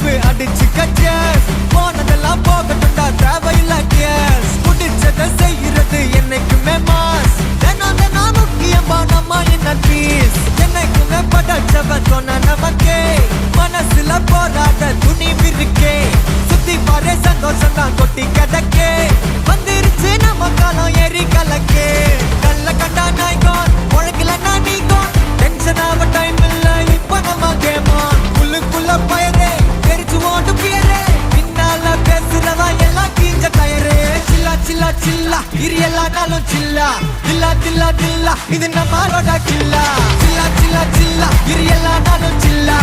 Chip அடிச்சுக்க cheers. போனதெல்லாம் போகட்டும்டா தேவையில்ல கேஸ். புடிச்சதை செய்யறது என்னைக்குமே மாஸ். தினம் தினம் முக்கியமா நம்ம என்ன பீஸ். என்னைக்குமே படைச்சவன் சொன்ன நமக்கே மனசுல போராட துணிவிருக்கே. சுத்தி பாரு சந்தோஷம் தான் கொட்டி கிடக்கே. வந்துருச்சு நம்ம காலம் ஏறி கலக்கே. கல்ல கண்டா நாய்கான் உழைக்கலன்னா நீ கான். டென்ஷன் ஆக டைம் இல்ல இப்ப நம்ம கேம் ஆன். உள்ளுக்குள்ள பயரே தெரிச்சு ஓட்டு பியரே. பின்னால பேசுறதா எல்லாம் கீஞ்ச டயரே. சில்லா சில்லா சில்லா இரு எல்லா நாளும் சில்லா. தில்லா தில்லா தில்லா இது நம்மளோட கில்லா. சில்லா சில்லா சில்லா இரு எல்லா நாளும் சில்லா.